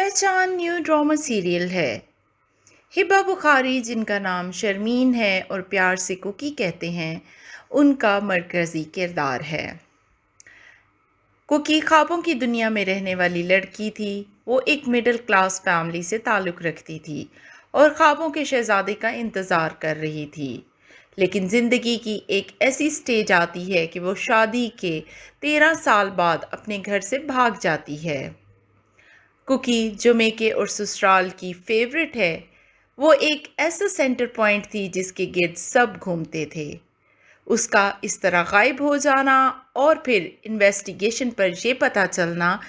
पहचान new drama serial है। हिबा बुखारी, जिनका नाम शर्मीन है और प्यार से कुकी कहते हैं, उनका मरकज़ी किरदार है। कुकी ख्वाबों की दुनिया में रहने वाली लड़की थी। वो एक मिडिल क्लास फैमिली से ताल्लुक़ रखती थी और ख्वाबों के शहज़ादे का इंतज़ार कर रही थी। लेकिन ज़िंदगी की एक ऐसी स्टेज आती है कि वो शादी के 13 साल बाद अपने घर से भाग जाती है। कुकी जो मेके और ससुराल की फेवरेट है, वो एक ऐसा सेंटर पॉइंट थी जिसके गिर्द सब घूमते थे। उसका इस तरह गायब हो जाना और फिर इन्वेस्टिगेशन पर ये पता चलना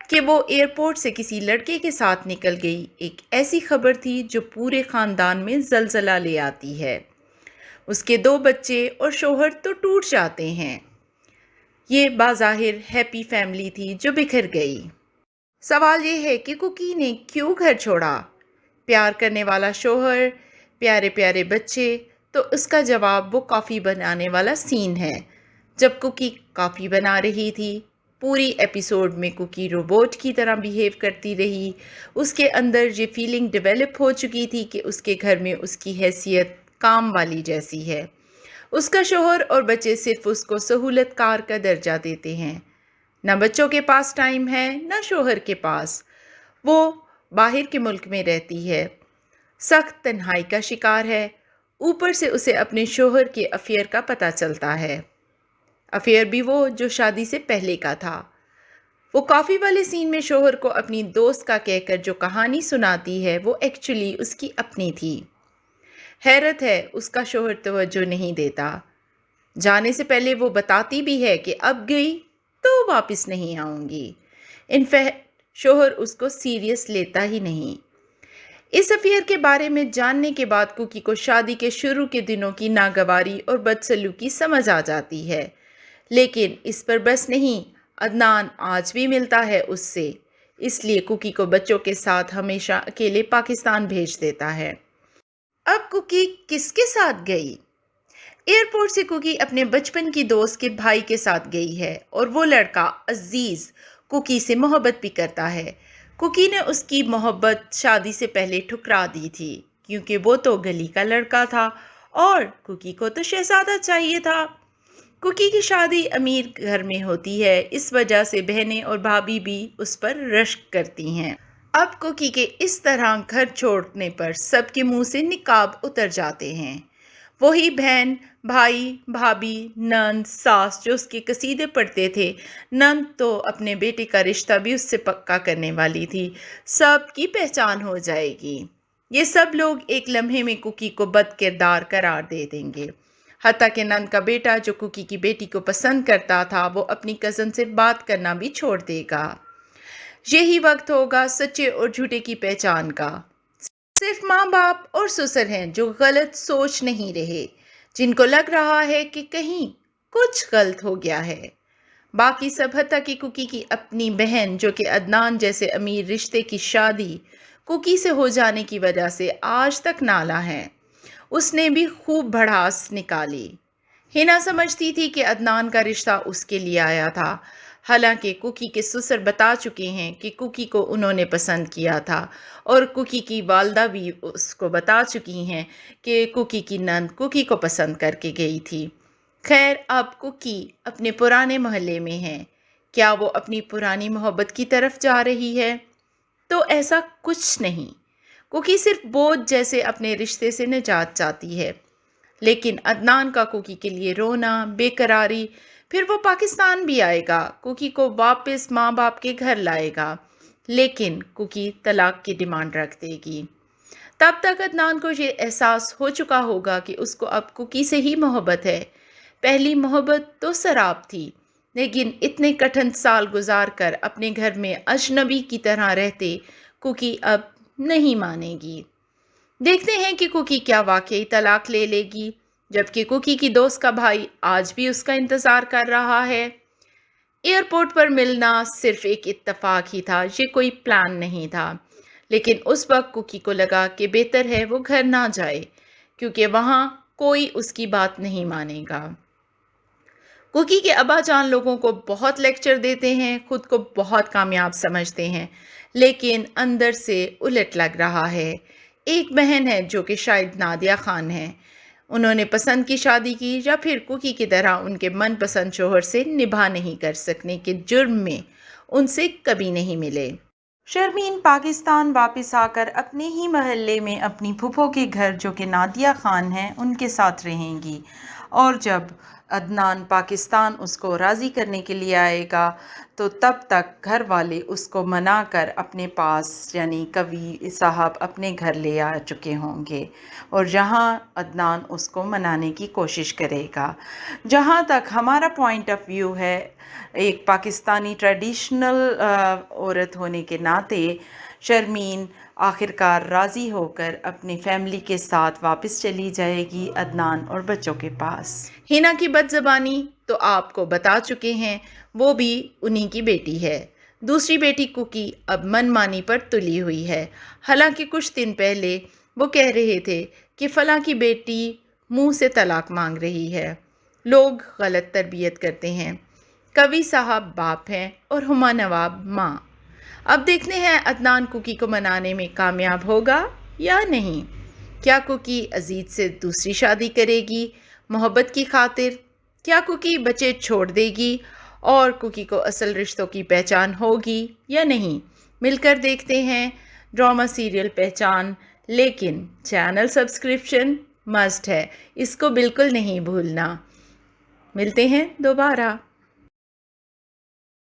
कि वो एयरपोर्ट से किसी लड़के के साथ निकल गई, एक ऐसी खबर थी जो पूरे ख़ानदान में जलजला ले आती है। उसके 2 बच्चे और शौहर तो टूट जाते हैं। ये बाज़ाहिर हैप्पी फैमिली थी जो बिखर गई। सवाल ये है कि कुकी ने क्यों घर छोड़ा? प्यार करने वाला शौहर, प्यारे प्यारे बच्चे, तो उसका जवाब वो कॉफ़ी बनाने वाला सीन है। जब कुकी कॉफ़ी बना रही थी, पूरी एपिसोड में कुकी रोबोट की तरह बिहेव करती रही। उसके अंदर ये फीलिंग डेवलप हो चुकी थी कि उसके घर में उसकी हैसियत काम वाली जैसी है। उसका शौहर और बच्चे सिर्फ उसको सहूलतकार का दर्जा देते हैं। न बच्चों के पास टाइम है, न शौहर के पास। वो बाहर के मुल्क में रहती है, सख्त तन्हाई का शिकार है। ऊपर से उसे अपने शौहर के अफेयर का पता चलता है। अफेयर भी वो जो शादी से पहले का था। वो कॉफ़ी वाले सीन में शौहर को अपनी दोस्त का कहकर जो कहानी सुनाती है, वो एक्चुअली उसकी अपनी थी। हैरत है, उसका शौहर तवज्जो नहीं देता। जाने से पहले वो बताती भी है कि अब गई तो वापस नहीं आऊँगी। इनफैक्ट शौहर उसको सीरियस लेता ही नहीं। इस अफेयर के बारे में जानने के बाद कुकी को शादी के शुरू के दिनों की नागवारी और बदसलूकी समझ आ जाती है। लेकिन इस पर बस नहीं, अदनान आज भी मिलता है उससे। इसलिए कुकी को बच्चों के साथ हमेशा अकेले पाकिस्तान भेज देता है। अब कुकी किसके साथ गई? एयरपोर्ट से कुकी अपने बचपन की दोस्त के भाई के साथ गई है और वो लड़का अजीज़ कुकी से मोहब्बत भी करता है। कुकी ने उसकी मोहब्बत शादी से पहले ठुकरा दी थी क्योंकि वो तो गली का लड़का था और कुकी को तो शहजादा चाहिए था। कुकी की शादी अमीर घर में होती है, इस वजह से बहनें और भाभी भी उस पर रश्क करती हैं। अब कुकी के इस तरह घर छोड़ने पर सबके मुंह से निकाब उतर जाते हैं। वही बहन, भाई, भाभी, नंद, सास जो उसके कसीदे पढ़ते थे, नंद तो अपने बेटे का रिश्ता भी उससे पक्का करने वाली थी। सबकी पहचान हो जाएगी। ये सब लोग एक लम्हे में कुकी को बदकिरदार करार दे देंगे। हत्ता कि नंद का बेटा जो कुकी की बेटी को पसंद करता था, वो अपनी कज़न से बात करना भी छोड़ देगा। यही वक्त होगा सच्चे और झूठे की पहचान का। सिर्फ माँ बाप और ससुर हैं जो गलत सोच नहीं रहे, जिनको लग रहा है कि कहीं कुछ गलत हो गया है। बाकी सब, हत्ता कि कुकी की अपनी बहन जो कि अदनान जैसे अमीर रिश्ते की शादी कुकी से हो जाने की वजह से आज तक नाला है, उसने भी खूब भड़ास निकाली। हिना समझती थी कि अदनान का रिश्ता उसके लिए आया था। हालांकि कुकी के ससुर बता चुके हैं कि कुकी को उन्होंने पसंद किया था और कुकी की वालदा भी उसको बता चुकी हैं कि कुकी की नंद कुकी को पसंद करके गई थी। खैर, अब कुकी अपने पुराने मोहल्ले में है। क्या वो अपनी पुरानी मोहब्बत की तरफ जा रही है? तो ऐसा कुछ नहीं। कुकी सिर्फ बोझ जैसे अपने रिश्ते से निजात चाहती है। लेकिन अदनान का कुकी के लिए रोना, बेकरारी, फिर वो पाकिस्तान भी आएगा, कुकी को वापस माँ बाप के घर लाएगा। लेकिन कुकी तलाक की डिमांड रख देगी। तब तक अदनान को ये एहसास हो चुका होगा कि उसको अब कुकी से ही मोहब्बत है। पहली मोहब्बत तो शराब थी, लेकिन इतने कठिन साल गुजार कर अपने घर में अजनबी की तरह रहते कुकी अब नहीं मानेगी। देखते हैं कि कुकी क्या वाकई तलाक ले लेगी, जबकि कुकी की दोस्त का भाई आज भी उसका इंतज़ार कर रहा है। एयरपोर्ट पर मिलना सिर्फ एक इत्तेफाक ही था, ये कोई प्लान नहीं था। लेकिन उस वक्त कुकी को लगा कि बेहतर है वो घर ना जाए, क्योंकि वहाँ कोई उसकी बात नहीं मानेगा। कुकी के अब्बा जान लोगों को बहुत लेक्चर देते हैं, खुद को बहुत कामयाब समझते हैं, لیکن اندر سے الٹ لگ رہا ہے۔ ایک بہن ہے جو کہ شاید نادیہ خان ہے۔ انہوں نے پسند کی شادی کی یا پھر کوکی کی طرح ان کے من پسند شوہر سے نبھا نہیں کر سکنے کے جرم میں ان سے کبھی نہیں ملے۔ شرمین پاکستان واپس آ کر اپنے ہی محلے میں اپنی پھپھو کے گھر جو کہ نادیہ خان ہیں ان کے ساتھ رہیں گی، اور جب عدنان پاکستان اس کو راضی کرنے کے لیے آئے گا تو تب تک گھر والے اس کو منا کر اپنے پاس یعنی کوی صاحب اپنے گھر لے آ چکے ہوں گے، اور جہاں عدنان اس کو منانے کی کوشش کرے گا۔ جہاں تک ہمارا پوائنٹ آف ویو ہے، ایک پاکستانی ٹریڈیشنل عورت ہونے کے ناطے شرمین آخرکار راضی ہو کر اپنی فیملی کے ساتھ واپس چلی جائے گی عدنان اور بچوں کے پاس۔ ہینا کی بد زبانی تو آپ کو بتا چکے ہیں، وہ بھی انہی کی بیٹی ہے۔ دوسری بیٹی کوکی اب من مانی پر تلی ہوئی ہے۔ حالانکہ کچھ دن پہلے وہ کہہ رہے تھے کہ فلاں کی بیٹی منہ سے طلاق مانگ رہی ہے۔ لوگ غلط تربیت کرتے ہیں۔ کوی صاحب باپ ہیں اور ہما نواب ماں۔ اب دیکھتے ہیں عدنان کوکی کو منانے میں کامیاب ہوگا یا نہیں۔ کیا کوکی عزیز سے دوسری شادی کرے گی محبت کی خاطر؟ کیا کوکی بچے چھوڑ دے گی اور کوکی کو اصل رشتوں کی پہچان ہوگی یا نہیں؟ مل کر دیکھتے ہیں ڈرامہ سیریل پہچان، لیکن چینل سبسکرپشن مسٹ ہے، اس کو بالکل نہیں بھولنا۔ ملتے ہیں دوبارہ۔